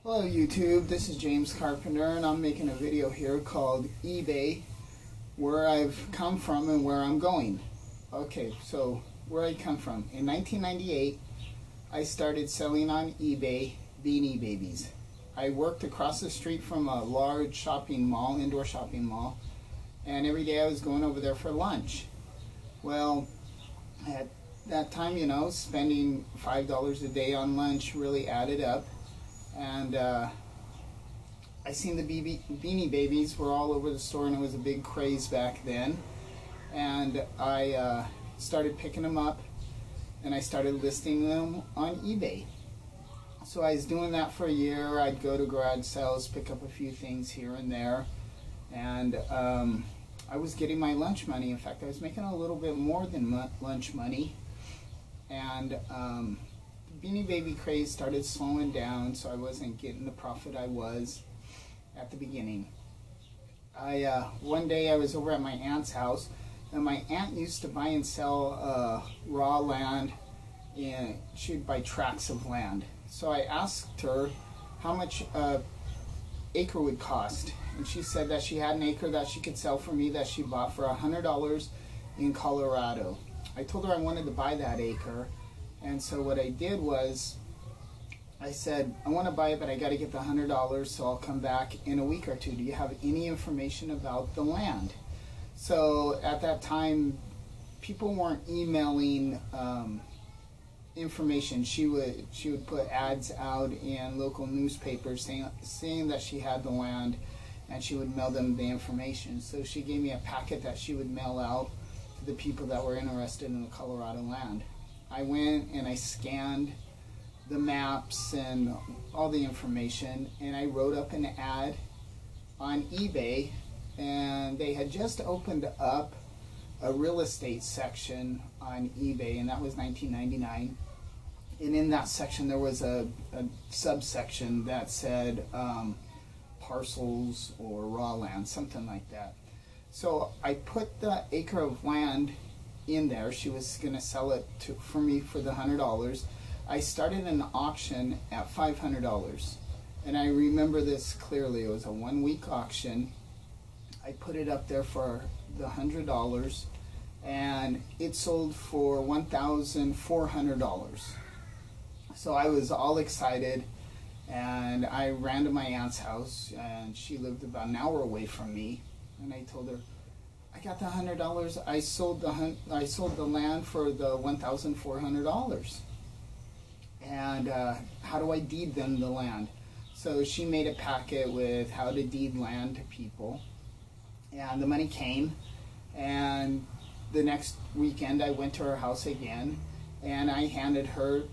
Hello YouTube, this is James Carpenter and I'm making a video here called eBay, where I've come from and where I'm going. Okay, so where I come from. In 1998, I started selling on eBay Beanie Babies. I worked across the street from a large shopping mall, indoor shopping mall, and every day I was going over there for lunch. Well, at that time, spending $5 a day on lunch really added up. And I seen the Beanie Babies were all over the store, and it was a big craze back then. And I started picking them up, and I started listing them on eBay. So I was doing that for a year. I'd go to garage sales, pick up a few things here and there, and I was getting my lunch money. In fact, I was making a little bit more than lunch money. And Beanie Baby craze started slowing down, so I wasn't getting the profit I was at the beginning. One day I was over at my aunt's house, and my aunt used to buy and sell raw land, and she'd buy tracts of land. So I asked her how much acre would cost, and she said that she had an acre that she could sell for me that she bought for $100 in Colorado. I told her I wanted to buy that acre. And so what I did was, I said, I want to buy it, but I got to get the $100, so I'll come back in a week or two. Do you have any information about the land? So at that time, people weren't emailing information. She would put ads out in local newspapers saying that she had the land, and she would mail them the information. So she gave me a packet that she would mail out to the people that were interested in the Colorado land. I went and I scanned the maps and all the information, and I wrote up an ad on eBay, and they had just opened up a real estate section on eBay, and that was 1999. And in that section there was a subsection that said parcels or raw land, something like that. So I put the acre of land in there. She was going to sell it for me for the $100. I started an auction at $500, and I remember this clearly. It was a 1-week auction. I put it up there for the $100, and it sold for $1,400. So I was all excited, and I ran to my aunt's house, and she lived about an hour away from me, and I told her, I got the $100. I sold the land for the $1,400. And how do I deed them the land? So she made a packet with how to deed land to people. And the money came. And the next weekend I went to her house again, and I handed her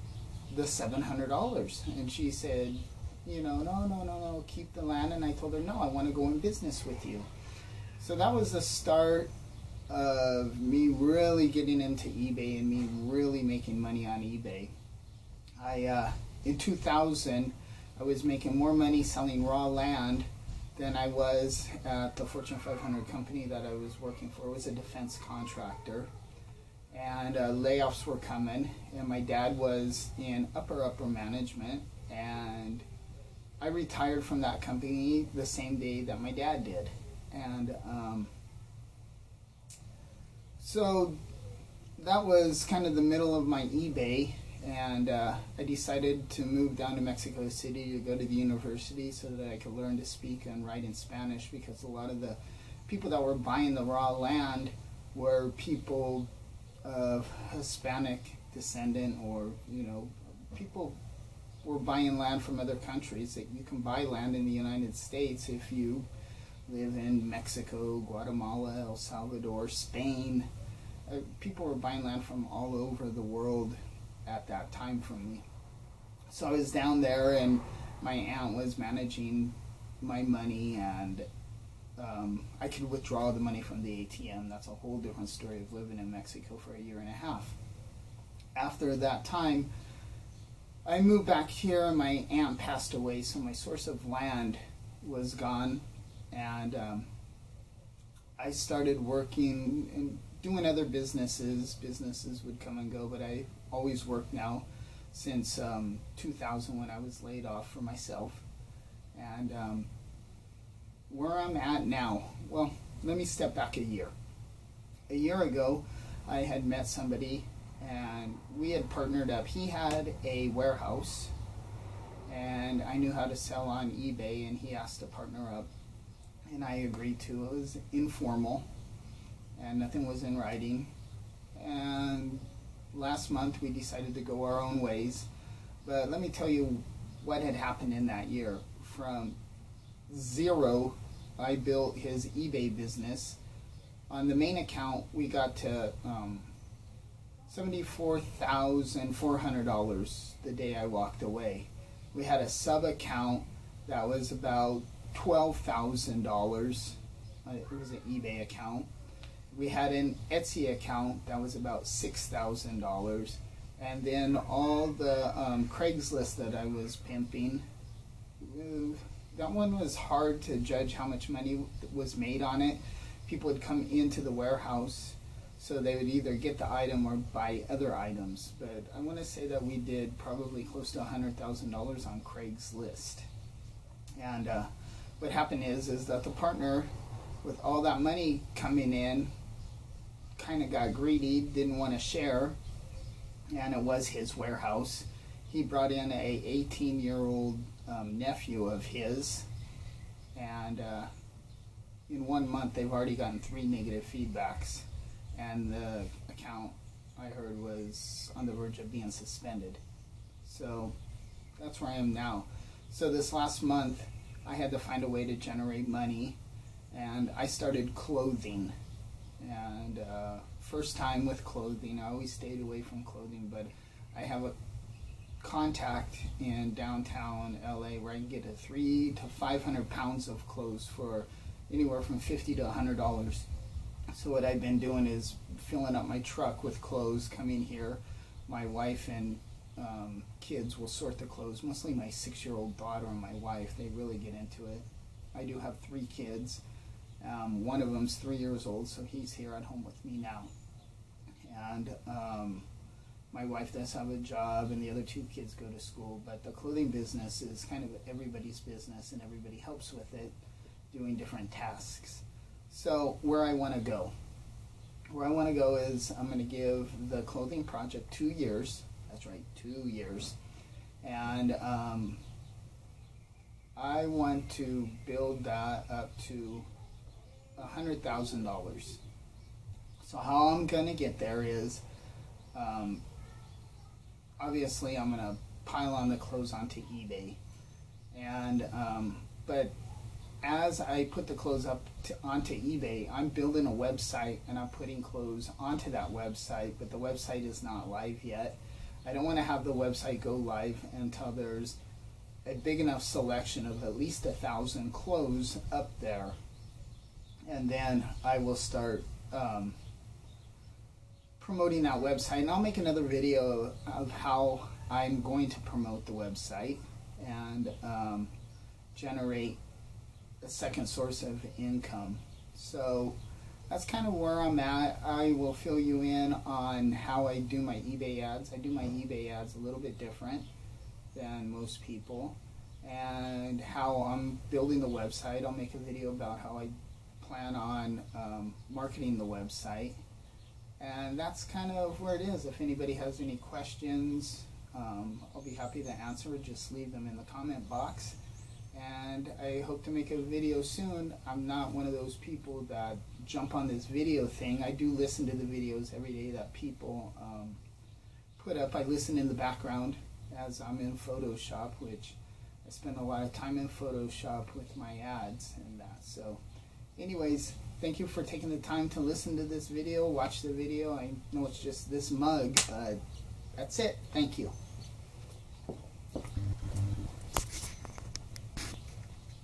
the $700. And she said, no, keep the land. And I told her, no, I want to go in business with you. So that was the start of me really getting into eBay and me really making money on eBay. In 2000, I was making more money selling raw land than I was at the Fortune 500 company that I was working for. It was a defense contractor, and layoffs were coming, and my dad was in upper management, and I retired from that company the same day that my dad did. And so that was kind of the middle of my eBay, and I decided to move down to Mexico City to go to the university so that I could learn to speak and write in Spanish, because a lot of the people that were buying the raw land were people of Hispanic descendant, or people were buying land from other countries. That you can buy land in the United States if you live in Mexico, Guatemala, El Salvador, Spain. People were buying land from all over the world at that time from me. So I was down there, and my aunt was managing my money, and I could withdraw the money from the ATM. That's a whole different story of living in Mexico for a year and a half. After that time, I moved back here, and my aunt passed away, so my source of land was gone. And I started working and doing other businesses. Businesses would come and go, but I always worked now since 2000, when I was laid off for myself. And where I'm at now, well, let me step back a year. A year ago, I had met somebody and we had partnered up. He had a warehouse and I knew how to sell on eBay, and he asked to partner up and I agreed to. It was informal and nothing was in writing. And last month we decided to go our own ways. But let me tell you what had happened in that year. From zero, I built his eBay business. On the main account, we got to $74,400 the day I walked away. We had a sub account that was about $12,000. It was an eBay account. We had an Etsy account that was about $6,000. And then all the Craigslist that I was pimping, that one was hard to judge how much money was made on it. People would come into the warehouse, so they would either get the item or buy other items. But I want to say that we did probably close to $100,000 on Craigslist. And what happened is that the partner, with all that money coming in, kind of got greedy, didn't want to share, and it was his warehouse. He brought in a 18-year-old nephew of his, and in 1 month they've already gotten 3 negative feedbacks, and the account, I heard, was on the verge of being suspended. So that's where I am now. So this last month I had to find a way to generate money, and I started clothing. And first time with clothing. I always stayed away from clothing, but I have a contact in downtown LA where I can get a 300 to 500 pounds of clothes for anywhere from $50 to $100. So what I've been doing is filling up my truck with clothes, coming here. My wife and kids will sort the clothes, mostly my 6-year-old daughter and my wife. They really get into it. I do have 3 kids. One of them's 3 years old, so he's here at home with me now. And my wife does have a job, and the other 2 kids go to school. But the clothing business is kind of everybody's business, and everybody helps with it, doing different tasks. So where I want to go. Where I want to go is I'm going to give the clothing project 2 years. That's right, 2 years. And I want to build that up to $100,000. So how I'm going to get there is, obviously I'm going to pile on the clothes onto eBay. And but as I put the clothes up onto eBay, I'm building a website and I'm putting clothes onto that website, but the website is not live yet. I don't want to have the website go live until there's a big enough selection of at least 1,000 clothes up there. And then I will start promoting that website. And I'll make another video of how I'm going to promote the website and generate a second source of income. So that's kind of where I'm at. I will fill you in on how I do my eBay ads. I do my eBay ads a little bit different than most people, and how I'm building the website. I'll make a video about how I plan on marketing the website. And that's kind of where it is. If anybody has any questions, I'll be happy to answer. Just leave them in the comment box. And I hope to make a video soon. I'm not one of those people that jump on this video thing. I do listen to the videos every day that people put up. I listen in the background as I'm in Photoshop, which I spend a lot of time in Photoshop with my ads and that. So anyways, thank you for taking the time to listen to this video, watch the video. I know it's just this mug, but that's it. Thank you.